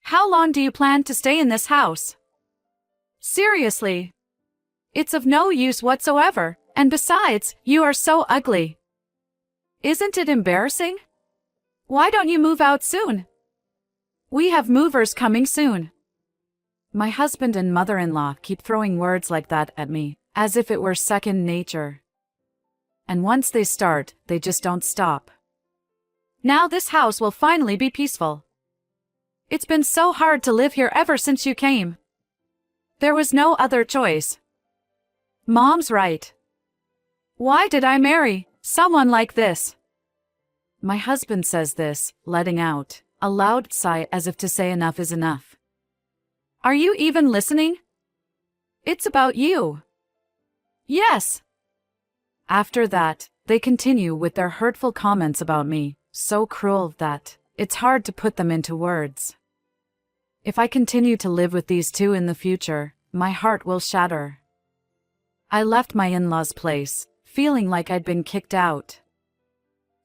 How long do you plan to stay in this house? Seriously. It's of no use whatsoever, and besides, you are so ugly. Isn't it embarrassing? Why don't you move out soon? We have movers coming soon. My husband and mother-in-law keep throwing words like that at me, as if it were second nature. And once they start, they just don't stop. Now this house will finally be peaceful. It's been so hard to live here ever since you came. There was no other choice. Mom's right. Why did I marry someone like this? My husband says this, letting out a loud sigh as if to say enough is enough. Are you even listening? It's about you. Yes. After that, they continue with their hurtful comments about me, so cruel that it's hard to put them into words. If I continue to live with these two in the future, my heart will shatter. I left my in-laws' place, feeling like I'd been kicked out.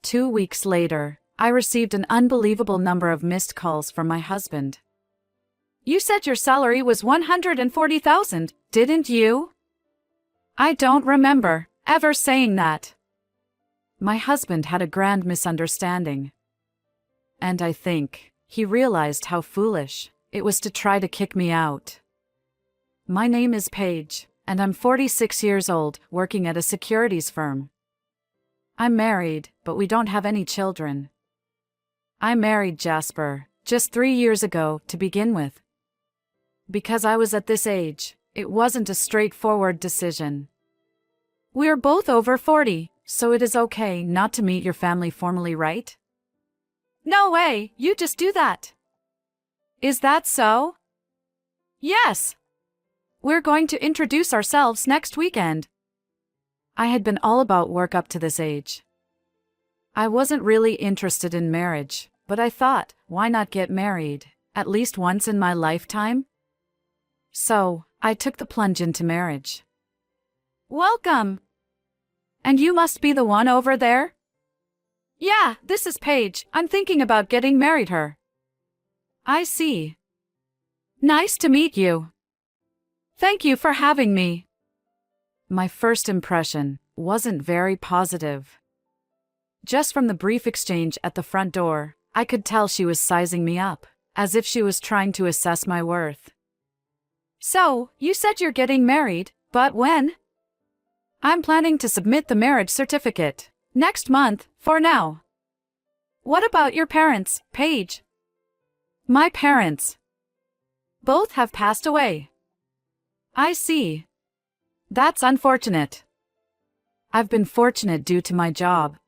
2 weeks later, I received an unbelievable number of missed calls from my husband. You said your salary was $140,000, didn't you? I don't remember ever saying that. My husband had a grand misunderstanding. And I think he realized how foolish it was to try to kick me out. My name is Paige, and I'm 46 years old, working at a securities firm. I'm married, but we don't have any children. I married Jasper just 3 years ago to begin with. Because I was at this age, it wasn't a straightforward decision. We're both over 40, so it is okay not to meet your family formally, right? No way, you just do that. Is that so? Yes. We're going to introduce ourselves next weekend. I had been all about work up to this age. I wasn't really interested in marriage, but I thought, why not get married, at least once in my lifetime? So, I took the plunge into marriage. Welcome! And you must be the one over there? Yeah, this is Paige. I'm thinking about getting married her. I see. Nice to meet you. Thank you for having me. My first impression wasn't very positive. Just from the brief exchange at the front door, I could tell she was sizing me up, as if she was trying to assess my worth. So, you said you're getting married, but when? I'm planning to submit the marriage certificate next month, for now. What about your parents, Paige? My parents. Both have passed away. I see. That's unfortunate. I've been fortunate due to my job.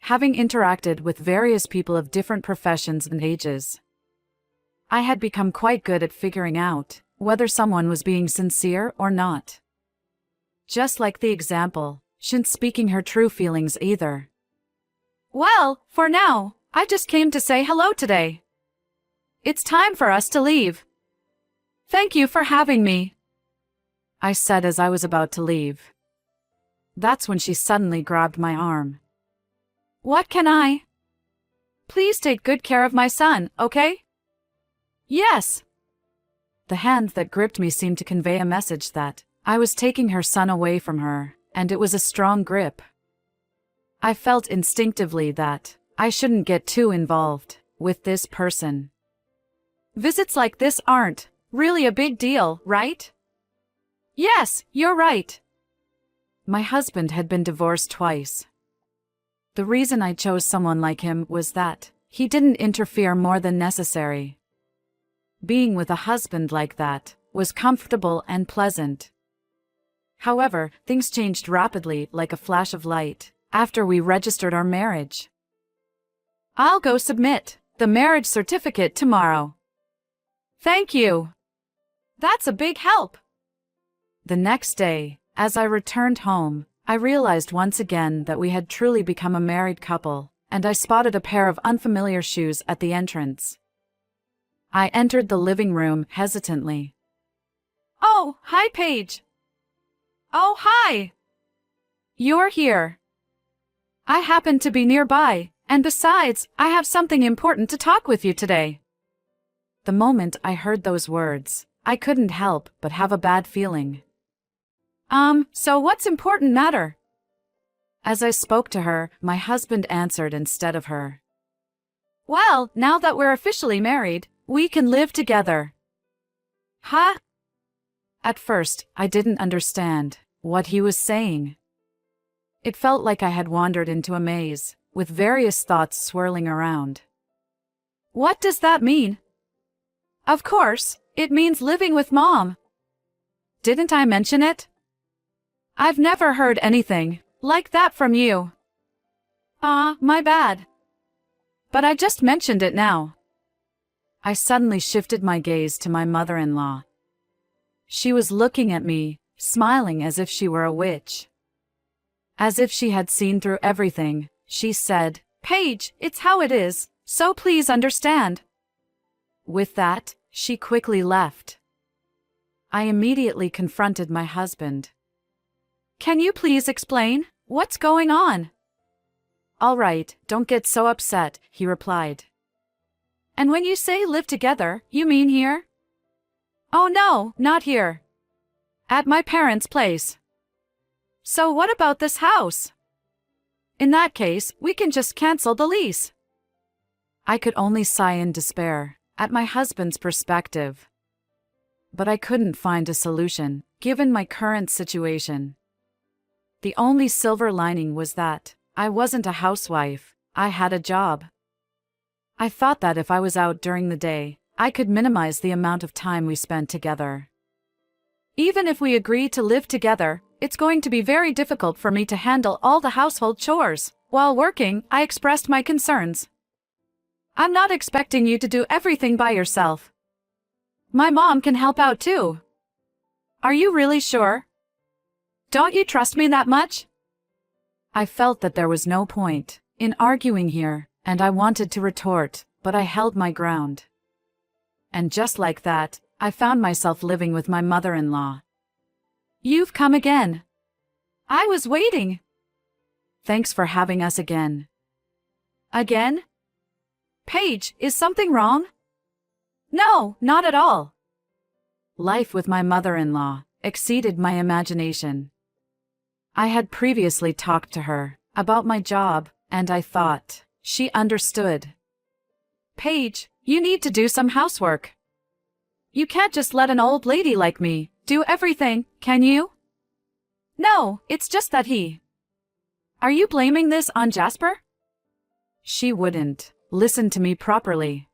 Having interacted with various people of different professions and ages, I had become quite good at figuring out whether someone was being sincere or not. Just like the example, she isn't speaking her true feelings either. Well, for now, I just came to say hello today. It's time for us to leave. Thank you for having me, I said as I was about to leave. That's when she suddenly grabbed my arm. What can I? Please take good care of my son, okay? Yes. The hand that gripped me seemed to convey a message that I was taking her son away from her, and it was a strong grip. I felt instinctively that I shouldn't get too involved with this person. Visits like this aren't really a big deal, right? Yes, you're right. My husband had been divorced twice. The reason I chose someone like him was that he didn't interfere more than necessary. Being with a husband like that was comfortable and pleasant. However, things changed rapidly like a flash of light after we registered our marriage. I'll go submit the marriage certificate tomorrow. Thank you. That's a big help. The next day, as I returned home, I realized once again that we had truly become a married couple, and I spotted a pair of unfamiliar shoes at the entrance. I entered the living room hesitantly. Oh, hi, Paige. Oh, hi. You're here. I happen to be nearby, and besides, I have something important to talk with you today. The moment I heard those words, I couldn't help but have a bad feeling. So what's important matter? As I spoke to her, my husband answered instead of her. Well, now that we're officially married, we can live together. Huh? At first, I didn't understand what he was saying. It felt like I had wandered into a maze, with various thoughts swirling around. What does that mean? Of course, it means living with Mom. Didn't I mention it? I've never heard anything like that from you. My bad. But I just mentioned it now. I suddenly shifted my gaze to my mother-in-law. She was looking at me, smiling as if she were a witch. As if she had seen through everything, she said, "Paige, it's how it is, so please understand." With that, she quickly left. I immediately confronted my husband. Can you please explain what's going on? All right, don't get so upset, he replied. And when you say live together, you mean here? Oh no, not here. At my parents' place. So what about this house? In that case, we can just cancel the lease. I could only sigh in despair at my husband's perspective. But I couldn't find a solution, given my current situation. The only silver lining was that I wasn't a housewife, I had a job. I thought that if I was out during the day, I could minimize the amount of time we spent together. Even if we agree to live together, it's going to be very difficult for me to handle all the household chores. While working, I expressed my concerns. I'm not expecting you to do everything by yourself. My mom can help out too. Are you really sure? Don't you trust me that much? I felt that there was no point in arguing here, and I wanted to retort, but I held my ground. And just like that, I found myself living with my mother-in-law. You've come again. I was waiting. Thanks for having us again. Again? Paige, is something wrong? No, not at all. Life with my mother-in-law exceeded my imagination. I had previously talked to her about my job, and I thought she understood. Paige, you need to do some housework. You can't just let an old lady like me do everything, can you? No, it's just that he. Are you blaming this on Jasper? She wouldn't listen to me properly.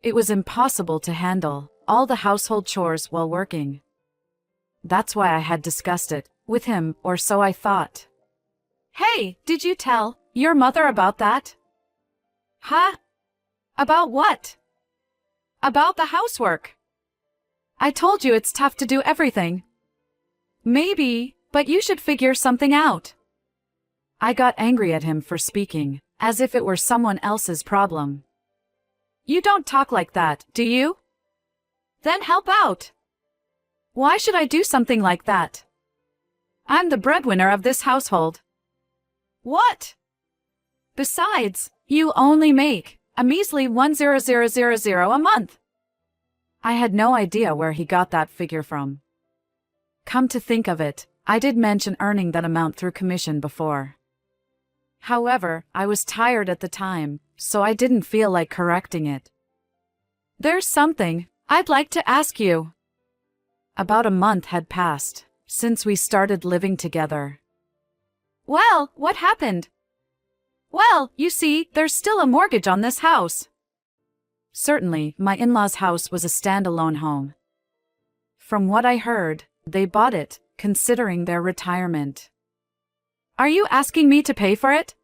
It was impossible to handle all the household chores while working. That's why I had discussed it with him, or so I thought. Hey, did you tell your mother about that? Huh? About what? About the housework. I told you it's tough to do everything. Maybe, but you should figure something out. I got angry at him for speaking, as if it were someone else's problem. You don't talk like that, do you? Then help out. Why should I do something like that? I'm the breadwinner of this household. What? Besides, you only make a measly $1,000 a month. I had no idea where he got that figure from. Come to think of it, I did mention earning that amount through commission before. However, I was tired at the time, so I didn't feel like correcting it. There's something I'd like to ask you. About a month had passed since we started living together. Well, what happened? Well, you see, there's still a mortgage on this house. Certainly, my in-laws' house was a standalone home. From what I heard, they bought it, considering their retirement. Are you asking me to pay for it?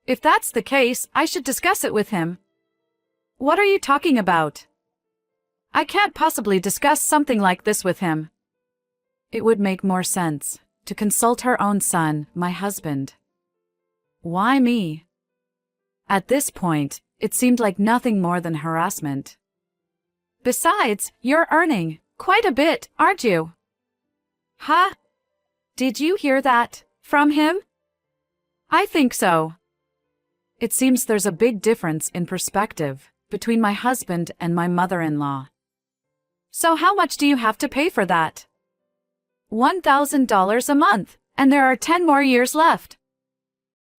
If that's the case, I should discuss it with him. What are you talking about? I can't possibly discuss something like this with him. It would make more sense to consult her own son, my husband. Why me? At this point, it seemed like nothing more than harassment. Besides, you're earning quite a bit, aren't you? Huh? Did you hear that from him? I think so. It seems there's a big difference in perspective between my husband and my mother-in-law. So how much do you have to pay for that? $1,000 a month, and there are 10 more years left.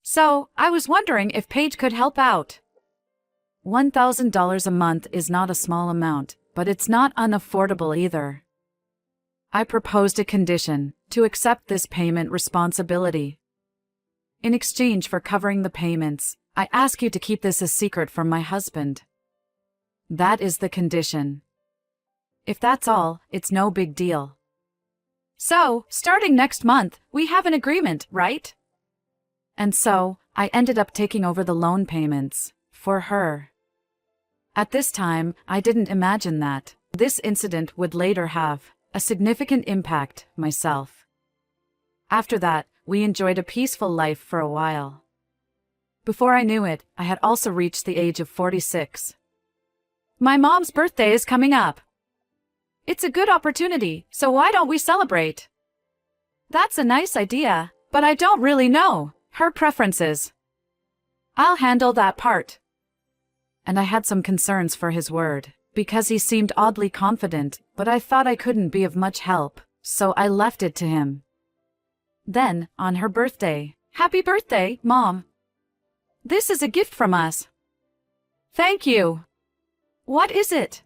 So, I was wondering if Paige could help out. $1,000 a month is not a small amount, but it's not unaffordable either. I proposed a condition, to accept this payment responsibility. In exchange for covering the payments, I ask you to keep this a secret from my husband. That is the condition. If that's all, it's no big deal. So, starting next month, we have an agreement, right? And so, I ended up taking over the loan payments, for her. At this time, I didn't imagine that this incident would later have a significant impact myself. After that, we enjoyed a peaceful life for a while. Before I knew it, I had also reached the age of 46. My mom's birthday is coming up. It's a good opportunity, so why don't we celebrate? That's a nice idea, but I don't really know her preferences. I'll handle that part. And I had some concerns for his word, because he seemed oddly confident, but I thought I couldn't be of much help, so I left it to him. Then, on her birthday, "Happy birthday, Mom. This is a gift from us." "Thank you." "What is it?"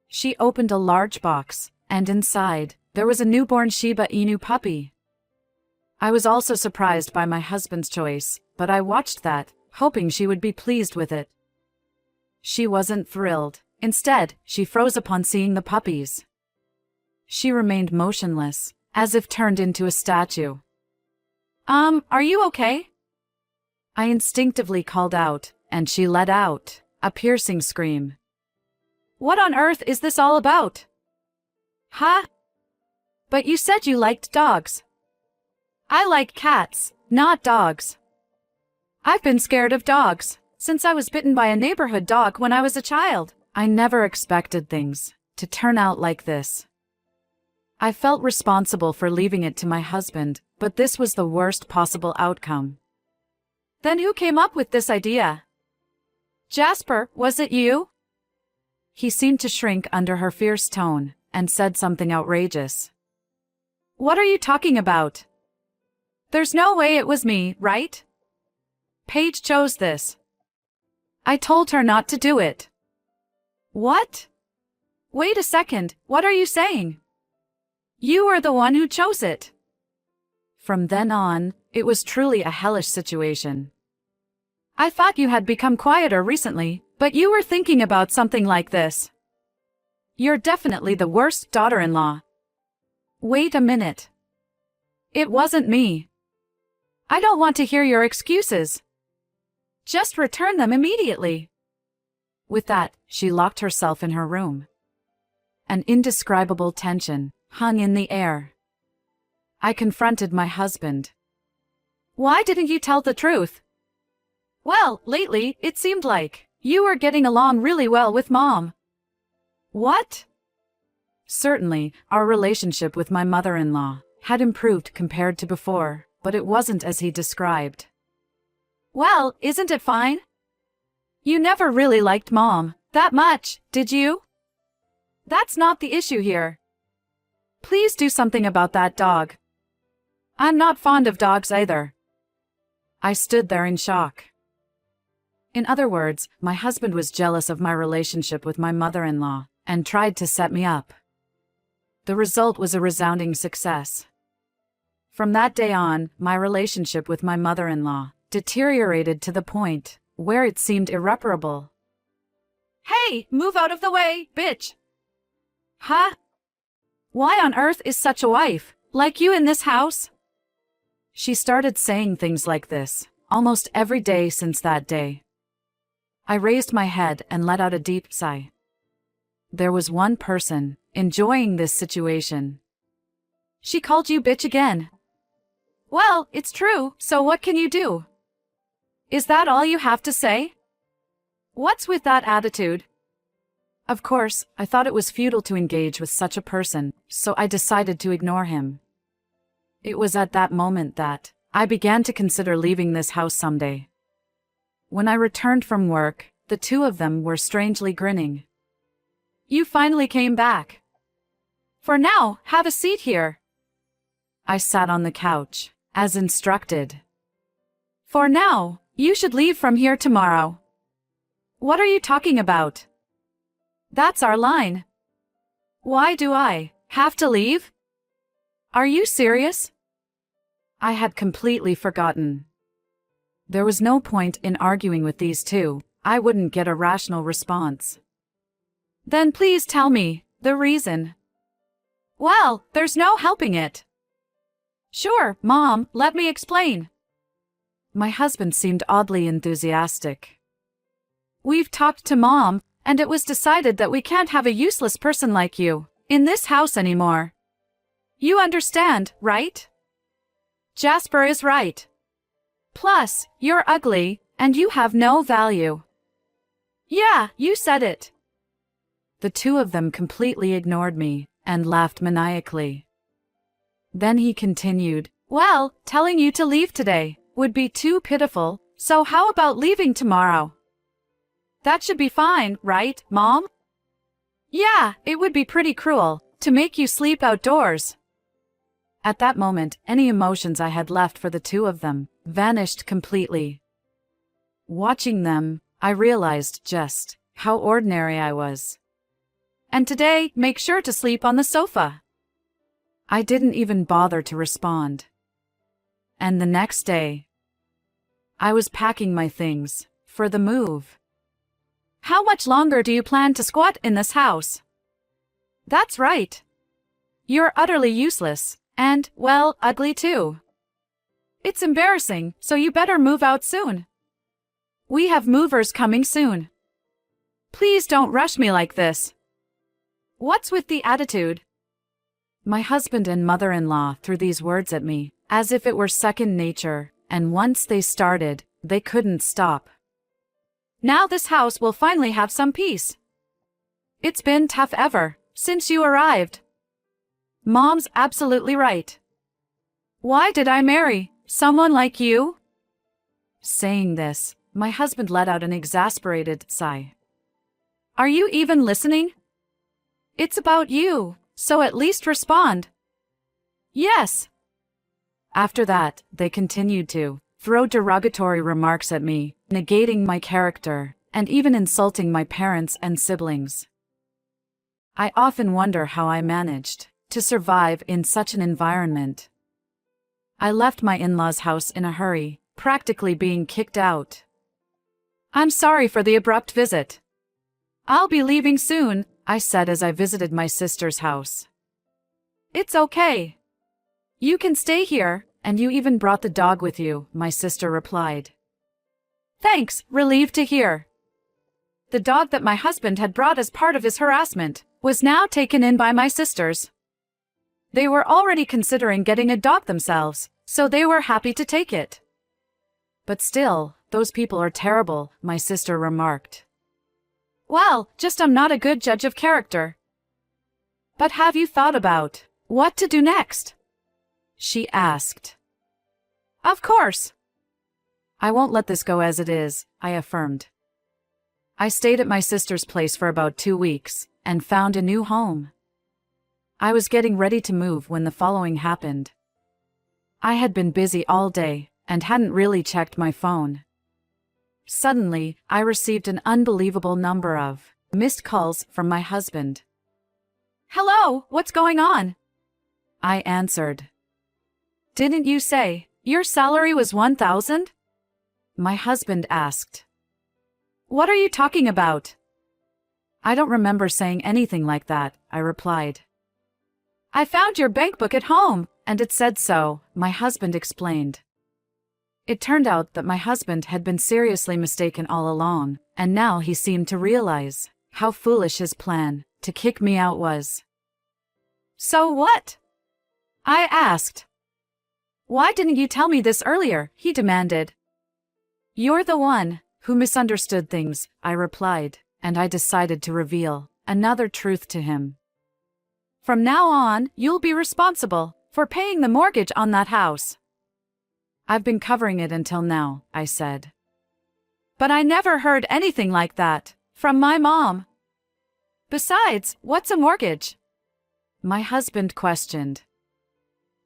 She opened a large box, and inside, there was a newborn Shiba Inu puppy. I was also surprised by my husband's choice, but I watched that, hoping she would be pleased with it. She wasn't thrilled. Instead, she froze upon seeing the puppies. She remained motionless, as if turned into a statue. Are you okay?" I instinctively called out, and she let out a piercing scream. "What on earth is this all about?" "Huh? But you said you liked dogs." "I like cats, not dogs. I've been scared of dogs since I was bitten by a neighborhood dog when I was a child." I never expected things to turn out like this. I felt responsible for leaving it to my husband, but this was the worst possible outcome. "Then who came up with this idea?" "Jasper, was it you?" He seemed to shrink under her fierce tone, and said something outrageous. "What are you talking about? There's no way it was me, right? Paige chose this. I told her not to do it." "What? Wait a second, what are you saying? You were the one who chose it." From then on, it was truly a hellish situation. "I thought you had become quieter recently, but you were thinking about something like this. You're definitely the worst daughter-in-law." "Wait a minute. It wasn't me. I don't want to hear your excuses. Just return them immediately." With that, she locked herself in her room. An indescribable tension hung in the air. I confronted my husband. "Why didn't you tell the truth?" "Well, lately, it seemed like you were getting along really well with Mom." "What?" Certainly, our relationship with my mother-in-law had improved compared to before, but it wasn't as he described. "Well, isn't it fine? You never really liked Mom that much, did you? That's not the issue here. Please do something about that dog. I'm not fond of dogs either." I stood there in shock. In other words, my husband was jealous of my relationship with my mother-in-law and tried to set me up. The result was a resounding success. From that day on, my relationship with my mother-in-law deteriorated to the point where it seemed irreparable. "Hey, move out of the way, bitch!" "Huh? Why on earth is such a wife like you in this house?" She started saying things like this almost every day since that day. I raised my head and let out a deep sigh. There was one person enjoying this situation. "She called you bitch again." "Well, it's true, so what can you do? Is that all you have to say? What's with that attitude?" Of course, I thought it was futile to engage with such a person, so I decided to ignore him. It was at that moment that I began to consider leaving this house someday. When I returned from work, The two of them were strangely grinning. You finally came back. For now, have a seat here. I sat on the couch, as instructed. For now, you should leave from here tomorrow. What are you talking about? That's our line. Why do I have to leave? Are you serious? I had completely forgotten. There was no point in arguing with these two. I wouldn't get a rational response. Then please tell me the reason. Well, there's no helping it. Sure, Mom, let me explain. My husband seemed oddly enthusiastic. We've talked to Mom, and it was decided that we can't have a useless person like you in this house anymore. You understand, right? Jasper is right. Plus, you're ugly, and you have no value. Yeah, you said it. The two of them completely ignored me and laughed maniacally. Then he continued, well, telling you to leave today would be too pitiful, so how about leaving tomorrow? That should be fine, right, Mom? Yeah, it would be pretty cruel to make you sleep outdoors. At that moment, any emotions I had left for the two of them vanished completely. Watching them, I realized just how ordinary I was. And today, make sure to sleep on the sofa. I didn't even bother to respond. And the next day, I was packing my things for the move. How much longer do you plan to squat in this house? That's right. You're utterly useless, and, well, ugly too. It's embarrassing, so you better move out soon. We have movers coming soon. Please don't rush me like this. What's with the attitude? My husband and mother-in-law threw these words at me, as if it were second nature, and once they started, they couldn't stop. Now this house will finally have some peace. It's been tough ever since you arrived. Mom's absolutely right. Why did I marry someone like you? Saying this, my husband let out an exasperated sigh. Are you even listening? It's about you, so at least respond. Yes. After that, they continued to throw derogatory remarks at me, negating my character, and even insulting my parents and siblings. I often wonder how I managed to survive in such an environment. I left my in-laws' house in a hurry, practically being kicked out. I'm sorry for the abrupt visit. I'll be leaving soon, I said as I visited my sister's house. It's okay. You can stay here, and you even brought the dog with you, my sister replied. Thanks, relieved to hear. The dog that my husband had brought as part of his harassment was now taken in by my sisters. They were already considering getting a dog themselves, so they were happy to take it. But still, those people are terrible, my sister remarked. Well, just I'm not a good judge of character. But have you thought about what to do next? She asked. Of course. I won't let this go as it is, I affirmed. I stayed at my sister's place for about 2 weeks and found a new home. I was getting ready to move when the following happened. I had been busy all day and hadn't really checked my phone. Suddenly, I received an unbelievable number of missed calls from my husband. Hello, what's going on? I answered. Didn't you say your salary was 1,000? My husband asked. What are you talking about? I don't remember saying anything like that, I replied. I found your bank book at home, and it said so, my husband explained. It turned out that my husband had been seriously mistaken all along, and now he seemed to realize how foolish his plan to kick me out was. So what? I asked. Why didn't you tell me this earlier? He demanded. You're the one who misunderstood things, I replied, and I decided to reveal another truth to him. From now on, you'll be responsible for paying the mortgage on that house. I've been covering it until now, I said. But I never heard anything like that from my mom. Besides, what's a mortgage? My husband questioned.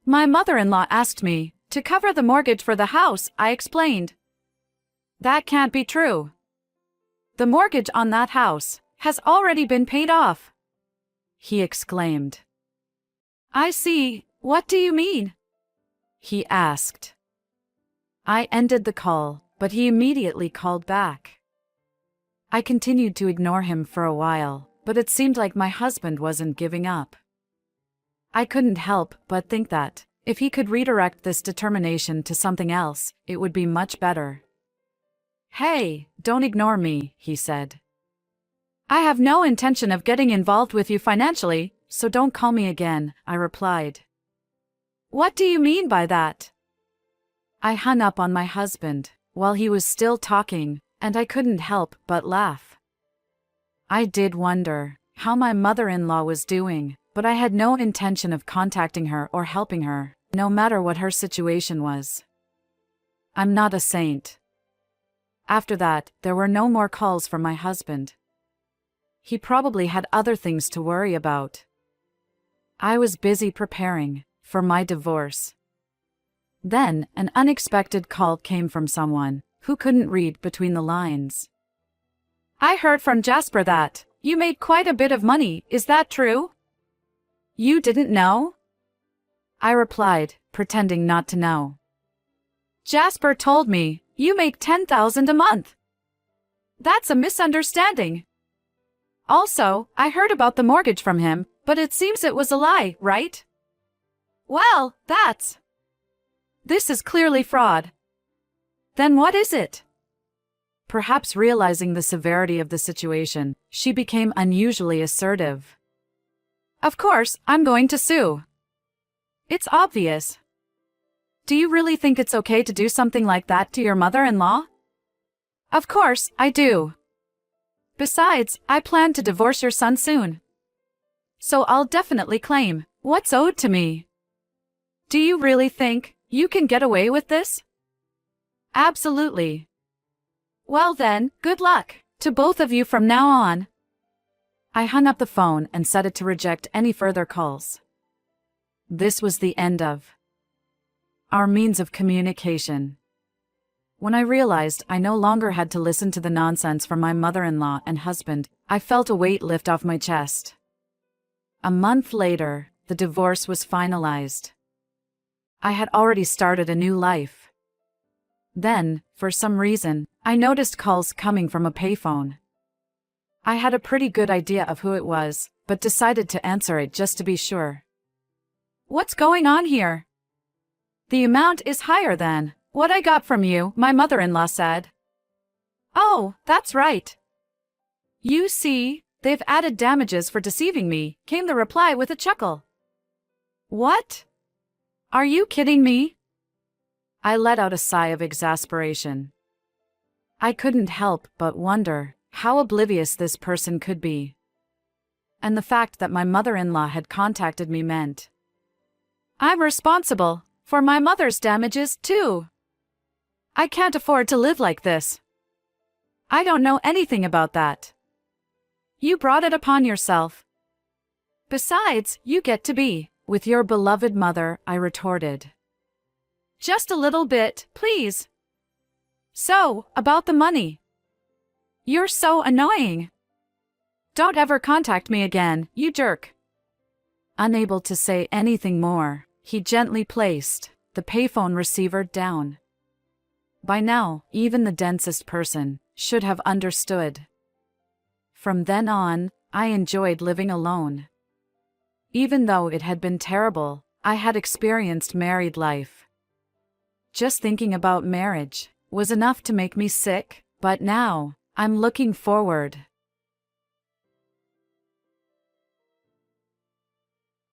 My mother-in-law asked me to cover the mortgage for the house, I explained. That can't be true. The mortgage on that house has already been paid off, he exclaimed. I see. What do you mean? He asked. I ended the call, but he immediately called back. I continued to ignore him for a while, but it seemed like my husband wasn't giving up. I couldn't help but think that, if he could redirect this determination to something else, it would be much better. Hey, don't ignore me, he said. I have no intention of getting involved with you financially, so don't call me again, I replied. What do you mean by that? I hung up on my husband while he was still talking, and I couldn't help but laugh. I did wonder how my mother-in-law was doing, but I had no intention of contacting her or helping her, no matter what her situation was. I'm not a saint. After that, there were no more calls from my husband. He probably had other things to worry about. I was busy preparing for my divorce. Then, an unexpected call came from someone who couldn't read between the lines. I heard from Jasper that you made quite a bit of money, is that true? You didn't know? I replied, pretending not to know. Jasper told me you make $10,000 a month. That's a misunderstanding. Also, I heard about the mortgage from him, but it seems it was a lie, right? Well, this is clearly fraud. Then what is it? Perhaps realizing the severity of the situation, she became unusually assertive. Of course, I'm going to sue. It's obvious. Do you really think it's okay to do something like that to your mother-in-law? Of course, I do. Besides, I plan to divorce your son soon. So I'll definitely claim what's owed to me. Do you really think you can get away with this? Absolutely. Well then, good luck to both of you from now on. I hung up the phone and set it to reject any further calls. This was the end of our means of communication. When I realized I no longer had to listen to the nonsense from my mother-in-law and husband, I felt a weight lift off my chest. A month later, the divorce was finalized. I had already started a new life. Then, for some reason, I noticed calls coming from a payphone. I had a pretty good idea of who it was, but decided to answer it just to be sure. What's going on here? The amount is higher than what I got from you, my mother-in-law said. Oh, that's right. You see, they've added damages for deceiving me, came the reply with a chuckle. What? Are you kidding me? I let out a sigh of exasperation. I couldn't help but wonder how oblivious this person could be. And the fact that my mother-in-law had contacted me meant I'm responsible for my mother's damages too. I can't afford to live like this. I don't know anything about that. You brought it upon yourself. Besides, you get to be with your beloved mother, I retorted. Just a little bit, please. So, about the money. You're so annoying. Don't ever contact me again, you jerk. Unable to say anything more, he gently placed the payphone receiver down. By now, even the densest person should have understood. From then on, I enjoyed living alone. Even though it had been terrible, I had experienced married life. Just thinking about marriage was enough to make me sick, but now, I'm looking forward